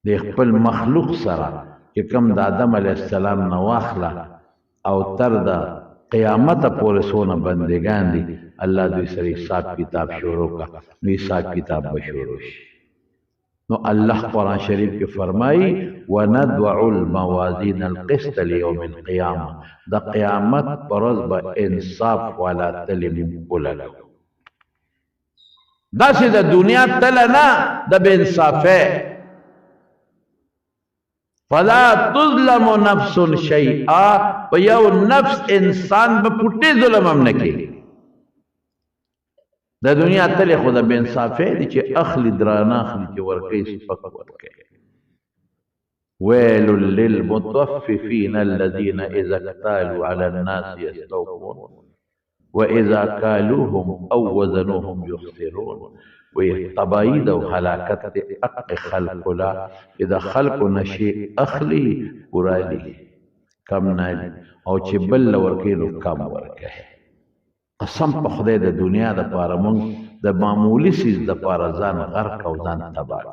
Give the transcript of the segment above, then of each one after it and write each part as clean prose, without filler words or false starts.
د خپل مخلوق سره چې کوم د آدم علیه السلام نه واخله او تر د قیامت پورې څونه بندگان دي الله دوی سره حساب کتاب شروع کا نو حساب کتاب به شروع شي نو الله قرآن شریف کې فرمایي وندع الموازین القسط لیوم القیامه د قیامت پر ورځ به انصاف والا تلې موږ ولګو داسې د دنیا تله نه د بې انصافۍ فلا تظلم نفس شیئا په یو نفس انسان به پټې ظلم هم نه کوي د دنیا تلې خو د بې انصافۍ دي چې اخلي درانه اخلي چې ورکوي سپک ورکوي ویل للمطففین الذین اذا اکتالوا علی الناس یستوفون واذا کالوهم او وزنوهم یخسرون وی تبعید او حلاکت دی اق خلق لا اذا خلق نشی اخلی برالی کم نالی او چې بل ورکی نو کم ورکی قسم په خدای د دنیا د پاره مونږ د معمولی سیز د پاره ځان غرق او ځان تباہ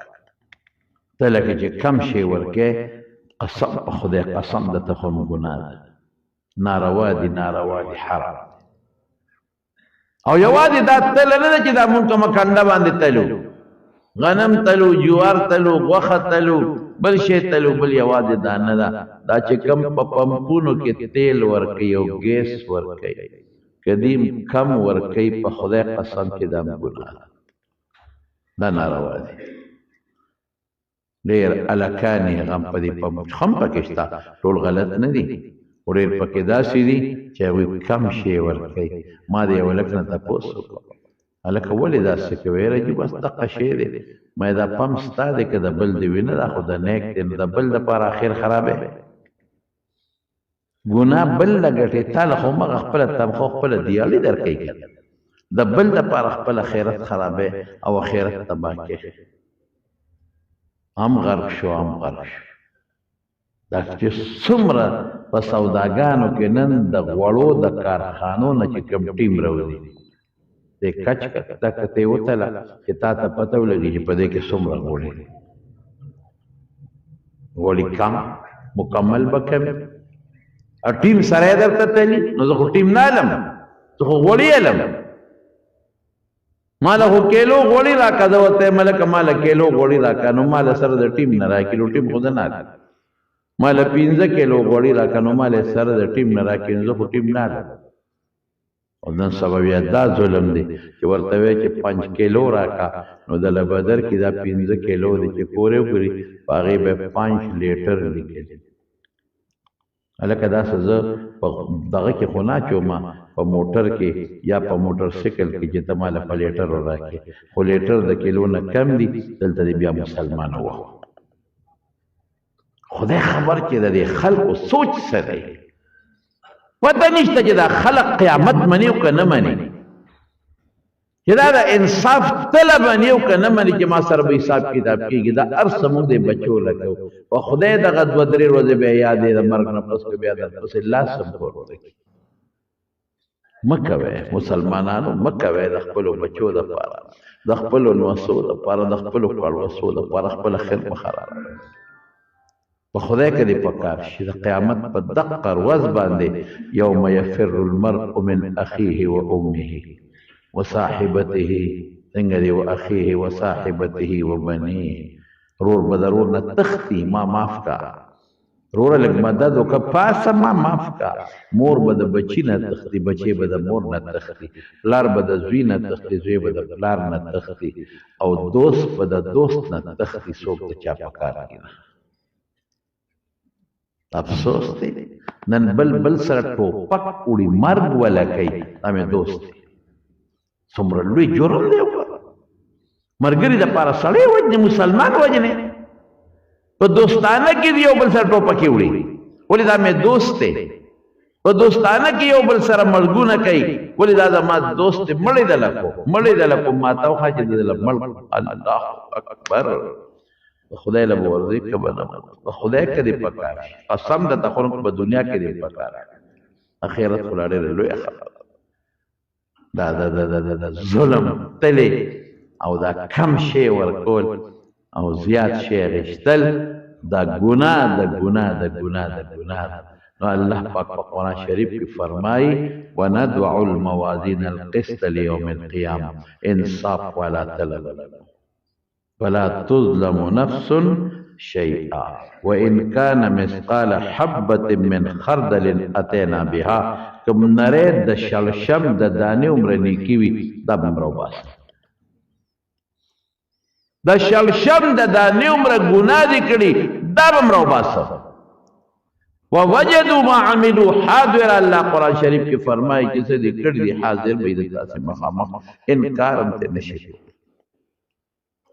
ته لکه چې کم شی ورکی قسم په خدای قسم د تخم ګناه ناروا دي حرام او یوازې دا تل نه ده چې دا مونږ کومه کنډه باندې تلو غنم تلو جوار تلو غوښه تلو بل شی تلو بل یوازې دا نه ده دا چې کم په پمپونو کې تیل ورکوي او ګیس ورکوي قدیم کم ورکوي په خدای قسم چې دا ګناه دا ناروا دي ډېر الکانې غم په دې هم پکې شته ټول غلط نه دي خو ډېر پکې داسې دي چې هغوی کم شی ورکوي ما د یو هلک نه تپوس وکړ هلکه ولې داسې کوې راجي بس دغه شی دی ما دا پمپ ستا دی که د بل د وي نه دا خو د نیک دی نو د بل دپاره اخر خرابی ګناه بل له ګټې تا له خو مغه خپله تنخوا خپله دیالي درکوي که د بل دپاره خپل اخرت خرابی او اخرت تباه کوي هم غرق شو دا چې څومره په سوداګانو کې نن د غوړو د کارخانو نه چې کوم ټیم راوځي د کچ کته کته وتله چې تا ته پته ولګي چې په دې کې څومره غوړي کم مکمل بکم ا ټیم سره درته تلی نو زه خو ټیم نه علم زه خو غوړي علم مالا خو کیلو غوړي راکا دا وته ملک مالا کیلو غوړي راکا نو مالا سره د ټیم نه راکې نو ټیم خود نه مالا 15 کیلو غوړي راکا نو مالا سره د ټیم نه راکې نو خو ټیم نه او نن سبب یا دا ظلم دی چې ورته وی چې 5 کیلو راکا نو د لبدر کې دا 15 کیلو دی چې پورې وګړي باغې به 5 لیټر لیکل الکه دا سزا دغه کې خو نه چوما په موټر کې یا په موټر سایکل کې چې تماله په لیټر راکې خو لیټر د کیلو نه کم دی دلته بیا مسلمان وو خدای خبر کې د خلکو سوچ سره پته نشته چې دا خلق قیامت منی او که نه منی چې دا د انصاف طلب منی او که نه منی چې ما سره به حساب کتاب کېږي دا هر څه موږ د بچو لګو او خدای دغه 2-3 ورځې بیا یادې د مرګ نه پس بیا درپسې لاس هم پورته کړي مه کوئ مسلمانانو مه کوئ د خپلو بچو دپاره د خپلو نوسو دپاره د خپلو پړوسو دپاره خپله خیر مه خرابوئ په خدای کې دې پکار شي د قیامت په دقه ورځ باندې یوم یفر المرء من اخیه و امه وصاحبته څنګه دی و اخیه وصاحبته وبنیه رور به د رور نه تښتي ما معاف کا روره لږ مدد وکړه پاسه ما معاف کا مور به د بچي نه تښتي بچی به د مور نه تښتي پلار به د زوی نه تښتي زوی به د پلار نه تښتي او دوست به د دوست نه تښتي څوک د چا په کار کې نه افسوس دی نن بل سره ټوپک وړي مرګ ولا کوي دا مې دوست دی څومره لوی جرم دی مرګري دپاره سړی وجنې مسلمان وجنې په دوستانه کې یو بل سره ټوپکې وړي ولې دا مې دوست دی په دوستانه کې یو بل سره ملګونه کوي ولې دا زما دوست دی مړی د لکو ما ته وښه چې د ملک الله اکبر خدای له ورځي کبنه خدای کدي پکار قسم د تخورم په دنیا کې دی پکار اخرت خلاړې لوی خبر دا ظلم تلې او دا کم شی ورکول او زیات شی غشتل دا ګناه د ګناه د ګناه د ګناه. نو الله پاک په قرآن شریف کې فرمایي وندع الموازین القسط لیوم القیامه، انصاف والا طلب ولا تظلم نفس شيئا وإن كان مثقال حبة من خردل أتينا بها. کم نره د شلشم د دانې عمر نیکی وي دا به مر وباسه، د شلشم د دانې عمر ګناه دې کړي دا به مر وباسه. ووجدوا ما عملوا حاضر. الله قرآن شریف کې فرمایي چې څه دې کړي دي حاضر به دې تاسو مخامخ انکار هم ته نشي.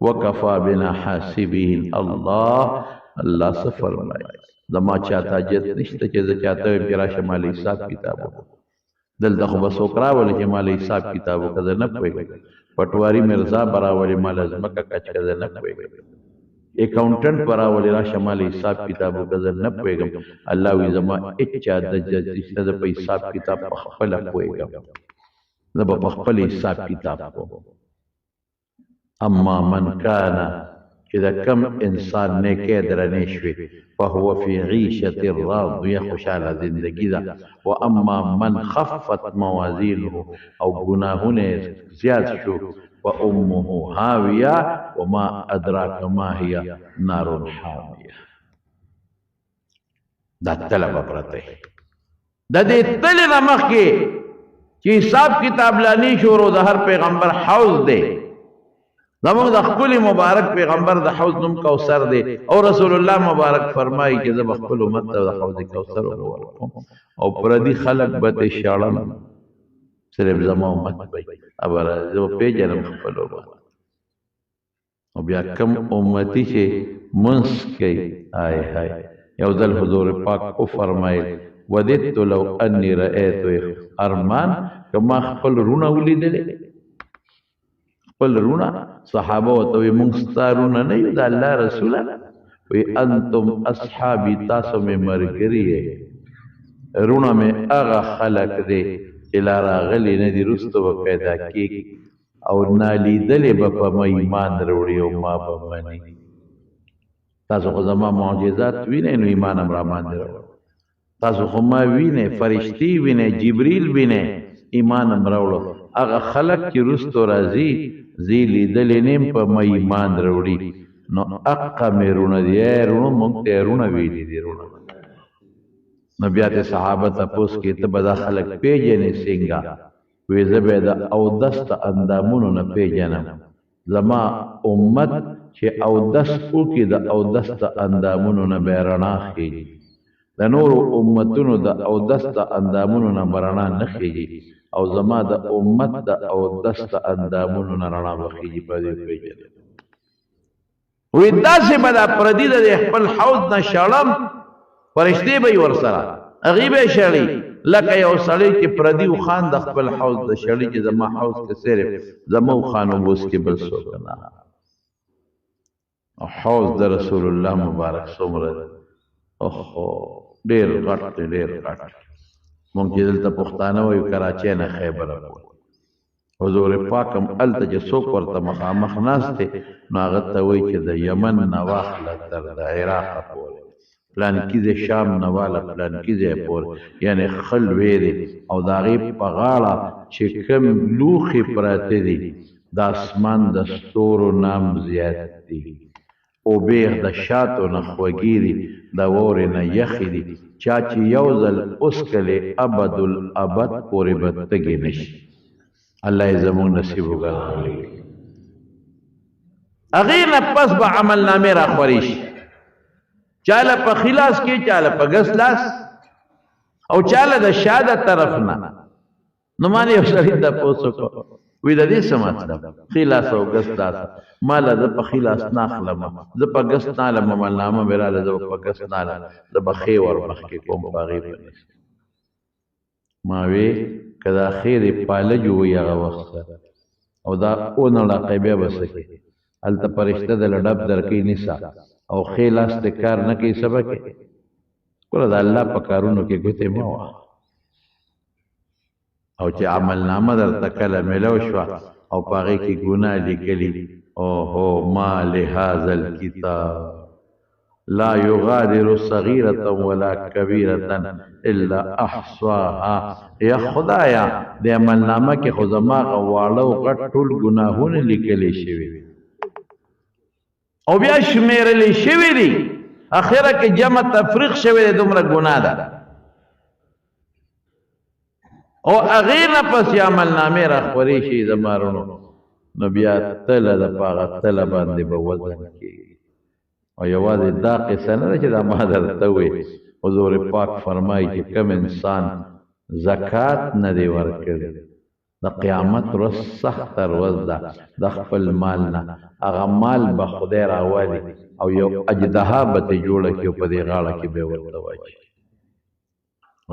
وکفا بنا حاسبین. الله څه فرمایي زما چاته حاجت نشته چې زه چاته ویم چې راشه مالي حساب کتاب وکړه. دلته خو به څوک راولي چې مالي حساب کتاب وکړه، زه نه پوهېږم. پټواري مرزا به راولي ماله ځمکه کچ کړه، زه نه پوهېږم. اکاونټنټ به راولي راشه مالي حساب کتاب وکړه، زه نه پوهېږم. الله وایي زما هېچا د په حساب کتاب په خپله پوهېږم، زه به په خپل حساب کتاب کوم. اما من کان چې د کم انسان نیکې درنې شوې فهو فی عیشة راضیه، خوشحاله زندگی ده. و اما من خفت موازینه او گناهونه زیاد شو فامه هاویه وما ادراک ما هي نار حامیه. دا طلب پرته د دې تل نه مخکې چې حساب کتاب لانی شروع د هر پیغمبر حوض دی. زمونږ د خپل مبارک پیغمبر د حوض نوم کوثر دی او رسول الله مبارک فرمایي چې زه به خپل امت ته د حوض کوثر ورکوم او پردي خلک به ته شاړم، صرف زما امت به ابره زه به پیژنم خپل امت. او بیا کم امتی چې منس کوي آی های. یو ځل حضور پاک او فرمایل وددت لو انی رأیت ارمان، که ما خپل رونه ولیدلې خپل رونه. صحابه ورته وایي موږ ستا رونه نه یو د الله رسوله. وایي انتم اصحابي، تاسو مې ملګري یې، رونه مې هغه خلک دی چې لا راغلي نه دي، وروسته به پیدا کېږي او نالیدلې به په ما ایمان راوړي او ما به مني. تاسو خو زما معجزات وینئ نو ایمان هم راباندې راوړي. تاسو خو ما وینئ، فرشتي وینئ، جبریل وینئ، ایمان هم راوړو. هغه خلک چې وروستو راځي زی لیدلې نیم په ما ایمان راوړي. نو اقا مې رونه دي، رونه موږ ته رونه ویلي دي رونه. نو بیا ته صحابه تپوس کې ته به دا خلک پیژنې څنګه؟ وایي زه به د اودس د اندامونو نه پیژنم. زما امت چې اودس وکړي د اودس د اندامونو نه به رڼا خېږي، د نورو امتونو د اودس د اندامونو نه به رڼا نه خېږي او زما د امت د اودس د اندامونو نه رڼا به خېږي. په دې پیژنم. وایي داسې به دا پردي د خپل حوض نه شړم، فرشتې به یې ورسره هغې به یې شړي لکه یو سړی چې پردي وخان د خپل حوض د شړي چې زما حوض کې صرف زما وخان اوبوس کې بل څوک نه. او حوض د رسول الله مبارک څومره اوهو ډېر غټ دی، ډېر غټ. مونږ چې دلته پښتانه وایو کراچۍ نه خیبره وایو. حضور پاک هم هلته چې څوک ورته مخامخ ناست دی نو هغه ته وایي چې د یمن نه واخله تر د عراقه پورې، پلانکي ځای شام نه واله پلانکي ځای پورې، یعنې ښه لوی دی. او د هغې په غاړه چې کوم لوښي پراته دي د اسمان د ستورو نام زیات دي. اوبې د شاتو نه خوږې دي، د واورې نه یخې دي. چا چې یو ځل وڅکلې ابدالابد پورې به تږې نه شي. الله یې زموږ نصیب وګرځوي. هغې نه پس به عمل نامې راخورې شي، چاله په ښي لاس کې، چاله په ګس لاس او چاله د شا د طرف نه. نو ما نه یو سړي تپوس وکړو، وایي د دې څه مطلب؟ ښي لاس او ګس لاس. ما له زه په ښي لاس نه اخلم، زه په ګس نه علم، عملنامه مې راله زه په ګس نه علم، زه به ښې ور مخکې کوم په هغې باندې. ما وی که دا خیر پالج وي هغه وخت سره او دا اونړه بیا به څه کوي؟ هلته فرشته د ډب درکوي نیسه او ښې لاس دې کار نه کوي، څه به کوې؟ ګوره د الله په کارونو کې ګوتې مه وهه. او چې عملنامه درته کله میلو شوه او په هغې کې ګناه لیکلي اوهو ما لهذا الكتاب لا يغادر صغيرة ولا كبيرة الا احصاها. یا خدایا د عملنامه کې خو زما واړه او غټ ټول ګناهونه لیکلي شوي او بیا شمیرلې شوي دي، اخره کې جمع تفریق شوی دی، دومره ګناه ده. او هغې نه پسې عملنامې راخورې شي زما رونو، نو بیا تله د په هغه تله باندې به وزن کېږي. او یوازې دا قصه نه ده چې دا ما درته ووایي، حضور پاک فرمایي چې کوم انسان زکات نه دی ورکړی، د قیامت ورځ سخته ورځ ده، د خپل مال نه هغه مال به خدای راولي او یو اجدها به ترې جوړه کړي او په دې غاړه کې به یې ورته واچوي،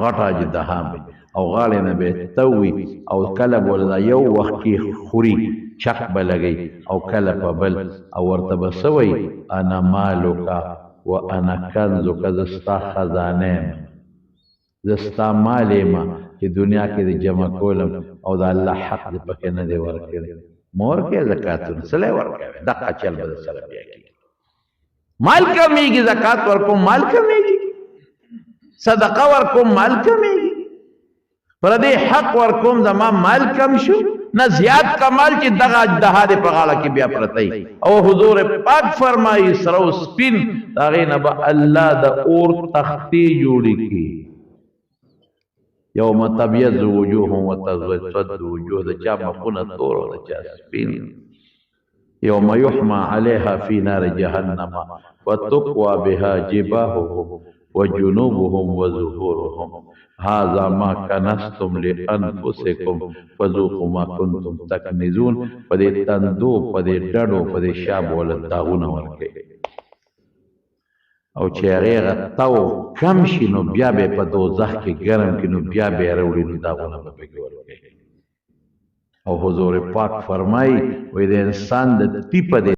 غټه اجدها به او غاړې نه به یې توي او کله به ورته یو وخت کې خوري چک به لګوي او کله په بل، او ورته به څه وایي انا مالک و انا کنزک، زه ستا خزانه یم، زه ستا مال یم چې دنیا کې د جمع کولم او د الله حق دې پکې نه دی ورکړی. ما ورکوې زکاتونه، څه لی ورکوې؟ دقه چل به درسره بیا کېږي. مال کمیږي، زکات ورکوم مال کمیږي، صدقه ورکوم مال کمیږي، پردې حق ورکوم زما مال کم شو، نه زیات کمال چې دغه اجدها دې په غاړه کې بیا پرتی. او حضور پاک فرمایي سره او سپین د هغې نه به الله د اور تختې جوړې کړي. یوم تبیض وجوه وتسود وجوه، د چا مخونه تور او د چا سپین. یوم یحمى علیها فی نار جهنم وتقوى بها جباههم وجنوبهم وظهورهم هذا ما کنزتم لانفسکم فذوقوا ما کنتم تکنزون. په دې تندو په دې ډډو په دې شاب ول داغونه ورکړي، او چې هغې تاو کم شي نو بیا به په دوزخ کې ګرم کړي، نو بیا به یې راوړي نو داغونه به پکې ورکړي. او حضور پاک فرمایي وایي د انسان د پیپه